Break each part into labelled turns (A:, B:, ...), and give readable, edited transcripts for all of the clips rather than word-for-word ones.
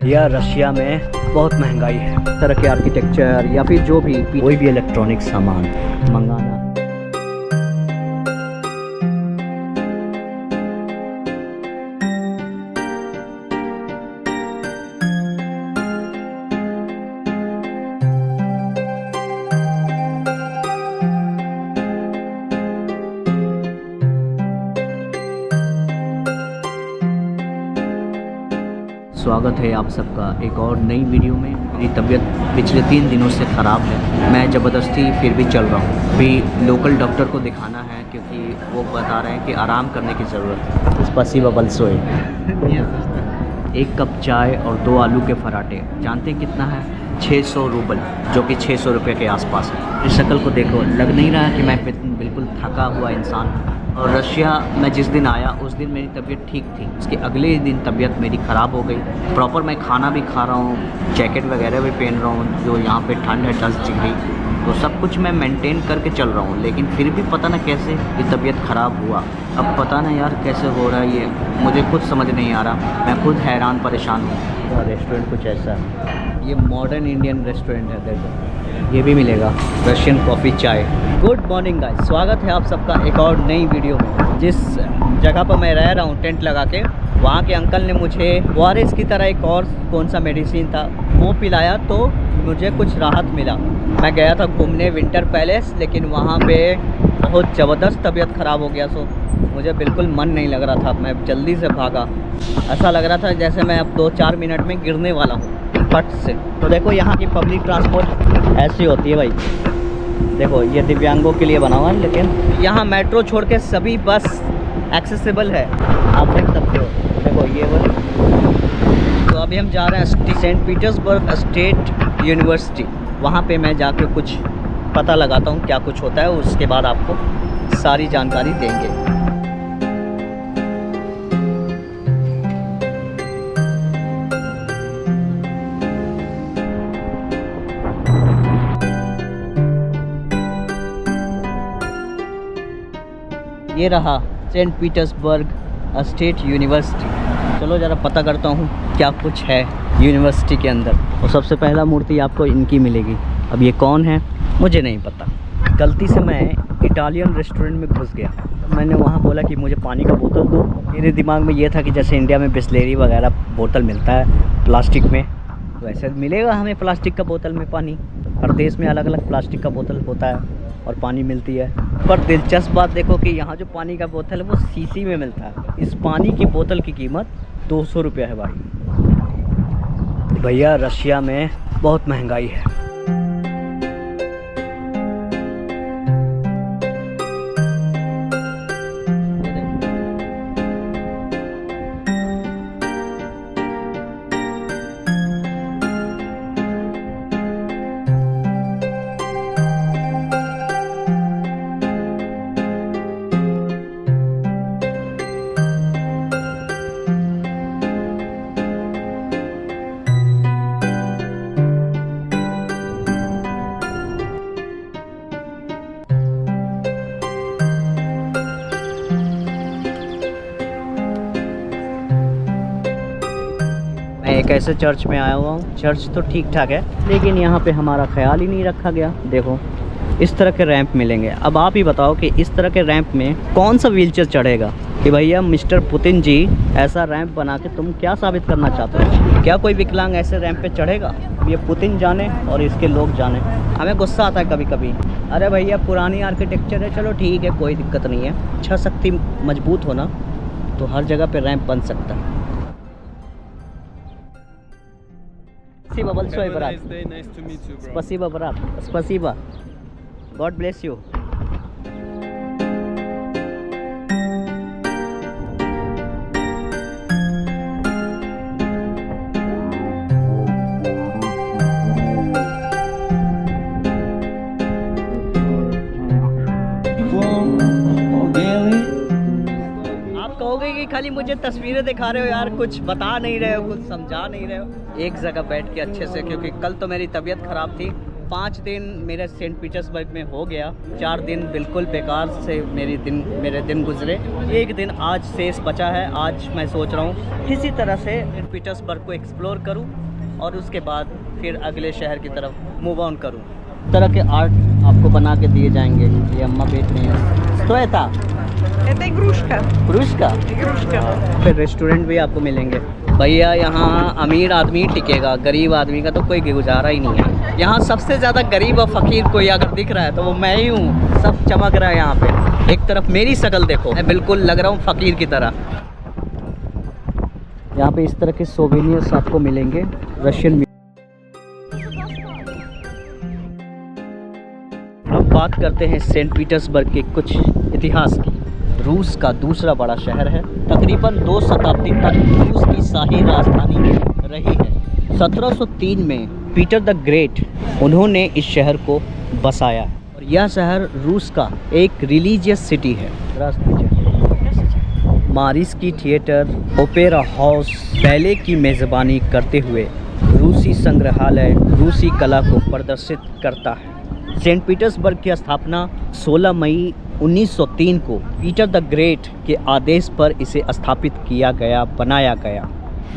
A: या रशिया में बहुत महंगाई है। तरह के आर्किटेक्चर या फिर जो भी कोई भी इलेक्ट्रॉनिक सामान मंगाना। स्वागत है आप सबका एक और नई वीडियो में। मेरी तबीयत पिछले 3 दिनों से ख़राब है। मैं ज़बरदस्ती फिर भी चल रहा हूँ। अभी लोकल डॉक्टर को दिखाना है क्योंकि वो बता रहे हैं कि आराम करने की ज़रूरत है। स्पासिबा बल्सोए। 1 कप चाय और 2 आलू के पराठे। जानते हैं कितना है? 600 रूबल, जो कि 600 रुपये के आसपास है। इस शक्ल को देखो, लग नहीं रहा कि मैं बिल्कुल थका हुआ इंसान हूँ। और रशिया मैं जिस दिन आया उस दिन मेरी तबीयत ठीक थी। उसके अगले ही दिन तबीयत मेरी ख़राब हो गई। प्रॉपर मैं खाना भी खा रहा हूँ, जैकेट वगैरह भी पहन रहा हूँ, जो यहाँ पे ठंड है 10 डिग्री, तो सब कुछ मैं मेंटेन करके चल रहा हूँ। लेकिन फिर भी पता ना कैसे ये तबीयत ख़राब हुआ। अब पता ना यार कैसे हो रहा है ये, मुझे खुद समझ नहीं आ रहा। मैं खुद हैरान परेशान हूँ। रेस्टोरेंट कुछ ऐसा है, ये मॉडर्न इंडियन रेस्टोरेंट है। देखो ये भी मिलेगा, रशियन कॉफ़ी चाय। गुड मॉर्निंग गाइस, स्वागत है आप सबका एक और नई वीडियो में। जिस जगह पर मैं रह रहा हूँ टेंट लगा के, वहाँ के अंकल ने मुझे ORS की तरह एक और कौन सा मेडिसिन था वो पिलाया, तो मुझे कुछ राहत मिला। मैं गया था घूमने विंटर पैलेस, लेकिन वहाँ पे बहुत ज़बरदस्त तबीयत ख़राब हो गया। सो मुझे बिल्कुल मन नहीं लग रहा था, मैं जल्दी से भागा। ऐसा लग रहा था जैसे मैं अब 2-4 मिनट में गिरने वाला हूँ फट से। तो देखो यहाँ की पब्लिक ट्रांसपोर्ट ऐसी होती है भाई। देखो ये दिव्यांगों के लिए बना हुआ है, लेकिन यहाँ मेट्रो छोड़ के सभी बस एक्सेसिबल है, आप देख सकते हो। देखो ये बस। तो अभी हम जा रहे हैं सेंट पीटर्सबर्ग स्टेट यूनिवर्सिटी। वहाँ पे मैं जाके कुछ पता लगाता हूँ क्या कुछ होता है, उसके बाद आपको सारी जानकारी देंगे। ये रहा सेंट पीटर्सबर्ग स्टेट यूनिवर्सिटी। चलो ज़रा पता करता हूँ क्या कुछ है यूनिवर्सिटी के अंदर। और सबसे पहला मूर्ति आपको इनकी मिलेगी। अब ये कौन है मुझे नहीं पता। गलती से मैं इटालियन रेस्टोरेंट में घुस गया। मैंने वहाँ बोला कि मुझे पानी का बोतल दो। मेरे दिमाग में ये था कि जैसे इंडिया में बिस्लेरी वगैरह बोतल मिलता है प्लास्टिक में, तो ऐसे मिलेगा हमें प्लास्टिक का बोतल में पानी। हर देश में अलग अलग प्लास्टिक का बोतल होता है और पानी मिलती है। पर दिलचस्प बात देखो कि यहाँ जो पानी का बोतल है वो शीशी में मिलता है। इस पानी की बोतल की कीमत 200 रुपये है भाई। भैया रशिया में बहुत महंगाई है। एक ऐसे चर्च में आया हुआ हूँ। चर्च तो ठीक ठाक है, लेकिन यहाँ पे हमारा ख्याल ही नहीं रखा गया। देखो इस तरह के रैंप मिलेंगे। अब आप ही बताओ कि इस तरह के रैंप में कौन सा व्हीलचेयर चढ़ेगा? कि भैया मिस्टर पुतिन जी, ऐसा रैंप बना के तुम क्या साबित करना चाहते हो? क्या कोई विकलांग ऐसे रैंप पे चढ़ेगा? ये पुतिन जाने और इसके लोग जाने। हमें गुस्सा आता है कभी कभी। अरे भैया पुरानी आर्किटेक्चर है, चलो ठीक है, कोई दिक्कत नहीं है। इच्छा शक्ति मजबूत होना तो हर जगह पर रैंप बन सकता है। Спасибо большое, брат.
B: Nice to meet you, bro.
A: Спасибо, брат. Спасибо. God bless you. आप कहोगे कि खाली मुझे तस्वीरें दिखा रहे हो यार, कुछ बता नहीं रहे हो, कुछ समझा नहीं रहे हो। एक जगह बैठ के अच्छे से, क्योंकि कल तो मेरी तबीयत ख़राब थी 5 दिन मेरे सेंट पीटर्सबर्ग में हो गया। 4 दिन बिल्कुल बेकार से मेरे दिन गुजरे। एक दिन आज शेष बचा है। आज मैं सोच रहा हूँ किसी तरह से सेंट पीटर्सबर्ग को एक्सप्लोर करूँ और उसके बाद फिर अगले शहर की तरफ मूव ऑन करूँ। तरह के आर्ट आपको बना के दिए जाएंगे। ये अम्मा बेच रही हैं। तो था
B: Это игрушка.
A: पुरुष का
B: Игрушка.
A: फिर रेस्टोरेंट भी आपको मिलेंगे। भैया यहाँ अमीर आदमी टिकेगा, गरीब आदमी का तो कोई गुजारा ही नहीं है। यहाँ सबसे ज़्यादा गरीब और फ़कीर कोई अगर दिख रहा है तो वो मैं ही हूँ। सब चमक रहा है यहाँ पे। एक तरफ मेरी शक्ल देखो, मैं बिल्कुल लग रहा हूँ फ़कीर की तरह। यहाँ पे इस तरह के सोवेनियर्स आपको मिलेंगे रशियन। अब बात करते हैं सेंट पीटर्सबर्ग के कुछ इतिहास की। रूस का दूसरा बड़ा शहर है। तकरीबन 2 शताब्दी तक रूस की शाही राजधानी रही है। 1703 में पीटर द ग्रेट उन्होंने इस शहर को बसाया और यह शहर रूस का एक रिलीजियस सिटी है। मारिस्की थिएटर, ओपेरा हाउस, बैले की मेज़बानी करते हुए रूसी संग्रहालय रूसी कला को प्रदर्शित करता है। सेंट पीटर्सबर्ग की स्थापना 16 मई 1903 को पीटर द ग्रेट के आदेश पर इसे स्थापित किया गया, बनाया गया।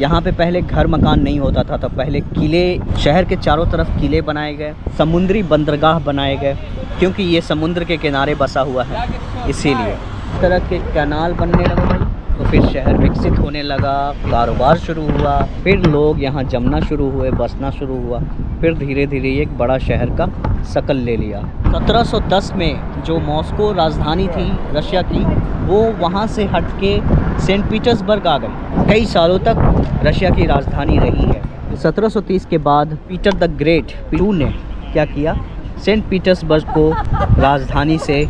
A: यहाँ पे पहले घर मकान नहीं होता था, तो पहले किले, शहर के चारों तरफ किले बनाए गए, समुद्री बंदरगाह बनाए गए क्योंकि ये समुद्र के किनारे बसा हुआ है, इसीलिए। इस तरह के कैनाल बनने लगे तो फिर शहर विकसित होने लगा, कारोबार शुरू हुआ, फिर लोग यहाँ जमना शुरू हुए, बसना शुरू हुआ, फिर धीरे धीरे एक बड़ा शहर का शक्ल ले लिया। 1710 में जो मॉस्को राजधानी थी रशिया की, वो वहाँ से हट के सेंट पीटर्सबर्ग आ गई। कई सालों तक रशिया की राजधानी रही है। 1730 के बाद पीटर द ग्रेट ने क्या किया, सेंट पीटर्सबर्ग को राजधानी से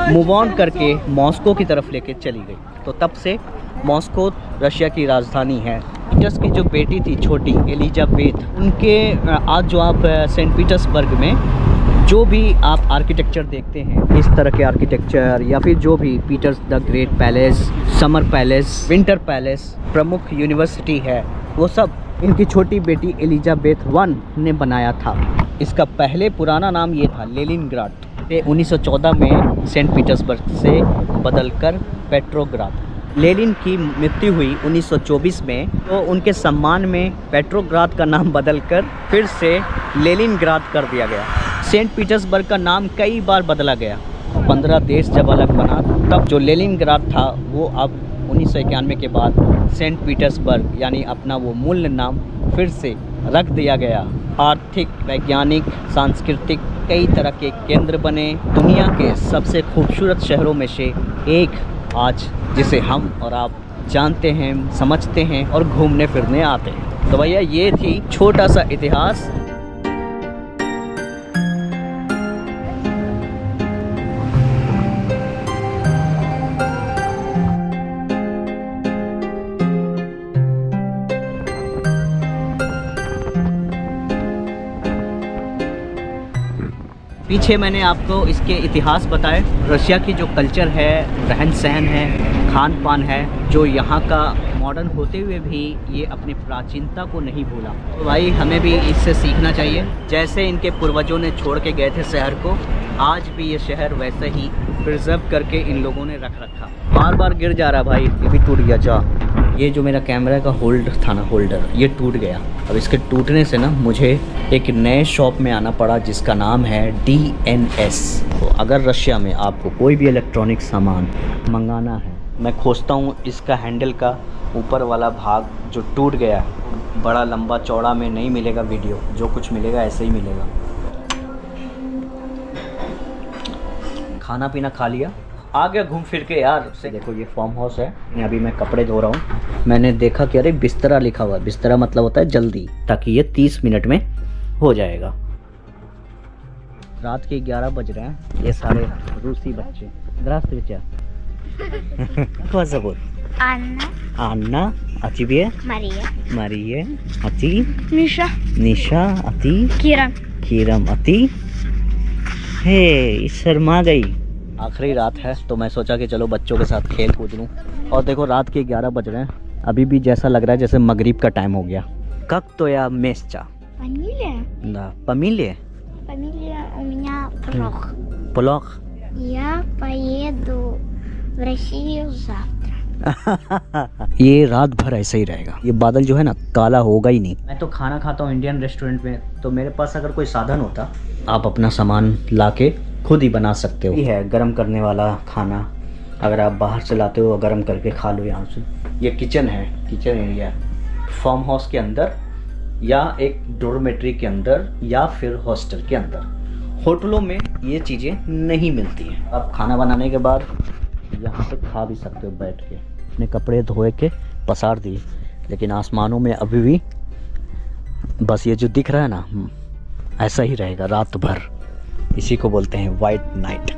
A: मूव ऑन करके मॉस्को की तरफ लेके चली गई। तो तब से मॉस्को रशिया की राजधानी है। पीटर्स की जो बेटी थी छोटी एलिजाबेथ, उनके आज जो आप सेंट पीटर्सबर्ग में जो भी आप आर्किटेक्चर देखते हैं, इस तरह के आर्किटेक्चर या फिर जो भी Peter's the great palace, summer palace, winter palace, प्रमुख यूनिवर्सिटी है, वो सब इनकी छोटी बेटी एलिजाबेथ I ने बनाया था। इसका पहले पुराना नाम ये था लेनिनग्राड। 1914 में सेंट पीटर्सबर्ग से बदलकर पेट्रोग्राद। लेनिन की मृत्यु हुई 1924 में, तो उनके सम्मान में पेट्रोग्राद का नाम बदलकर फिर से लेनिनग्राद कर दिया गया। सेंट पीटर्सबर्ग का नाम कई बार बदला गया। 15 देश जब अलग बना तब जो लेनिनग्राद था वो अब 1991 के बाद सेंट पीटर्सबर्ग यानी अपना वो मूल नाम फिर से रख दिया गया। आर्थिक, वैज्ञानिक, सांस्कृतिक कई तरह के केंद्र बने। दुनिया के सबसे खूबसूरत शहरों में से एक आज जिसे हम और आप जानते हैं, समझते हैं और घूमने फिरने आते हैं। तो भैया ये थी छोटा सा इतिहास। पीछे मैंने आपको इसके इतिहास बताए। रशिया की जो कल्चर है, रहन सहन है, खान पान है, जो यहाँ का मॉडर्न होते हुए भी ये अपनी प्राचीनता को नहीं भूला। तो भाई हमें भी इससे सीखना चाहिए। जैसे इनके पूर्वजों ने छोड़ के गए थे शहर को, आज भी ये शहर वैसे ही प्रिजर्व करके इन लोगों ने रख रखा। बार बार गिर जा रहा भाई, ये भी टूट गया। जा, ये जो मेरा कैमरा का था ना, होल्डर, ये टूट गया। अब इसके टूटने से ना मुझे एक नए शॉप में आना पड़ा जिसका नाम है DNS। तो अगर रशिया में आपको कोई भी इलेक्ट्रॉनिक सामान मंगाना है, मैं खोजता हूँ इसका हैंडल का ऊपर वाला भाग जो टूट गया है। बड़ा लंबा चौड़ा में नहीं मिलेगा वीडियो, जो कुछ मिलेगा ऐसे ही मिलेगा। खाना पीना खा लिया, आ गया घूम फिर के यार से। देखो ये फार्म हाउस है। अभी मैं कपड़े धो रहा हूँ। मैंने देखा कि अरे बिस्तरा लिखा हुआ है। बिस्तरा मतलब होता है जल्दी, ताकि ये 30 मिनट में हो जाएगा। रात के 11 बज रहे हैं। ये सारे रूसी बच्चे। Здравствуйте. Как зовут?
C: Анна,
A: Анна. А тебе?
C: Мария,
A: Мария. А ты?
C: Миша,
A: निशा। आ ती?
C: Кира.
A: किरम। आ ती? हे, शर्मा गई। आखिरी रात है तो मैं सोचा कि चलो बच्चों के साथ खेल कूद लूँ। और देखो रात के 11 बज रहे हैं। अभी भी जैसा लग रहा है जैसे मगरिब का टाइम हो गया। कक तो या मेस्चा
C: Фамилия?
A: ना पमीले
C: фамилия у меня Прох.
A: प्लॉक।
C: Я поеду в Россию завтरा.
A: ये रात भर ऐसा ही रहेगा, ये बादल जो है ना काला होगा ही नहीं। मैं तो खाना खाता हूँ इंडियन रेस्टोरेंट में, तो मेरे पास अगर कोई साधन होता, आप अपना सामान लाके खुद ही बना सकते हो। ये है गर्म करने वाला खाना, अगर आप बाहर से लाते हो गर्म करके खा लो यहाँ से। ये किचन है, किचन एरिया फार्म हाउस के अंदर या एक डोरमेट्री के अंदर या फिर हॉस्टल के अंदर। होटलों में ये चीज़ें नहीं मिलती हैं। आप खाना बनाने के बाद यहाँ पे खा भी सकते हो बैठ के। अपने कपड़े धोए के पसार दिए, लेकिन आसमानों में अभी भी बस ये जो दिख रहा है ना, ऐसा ही रहेगा रात भर। इसी को बोलते हैं वाइट नाइट।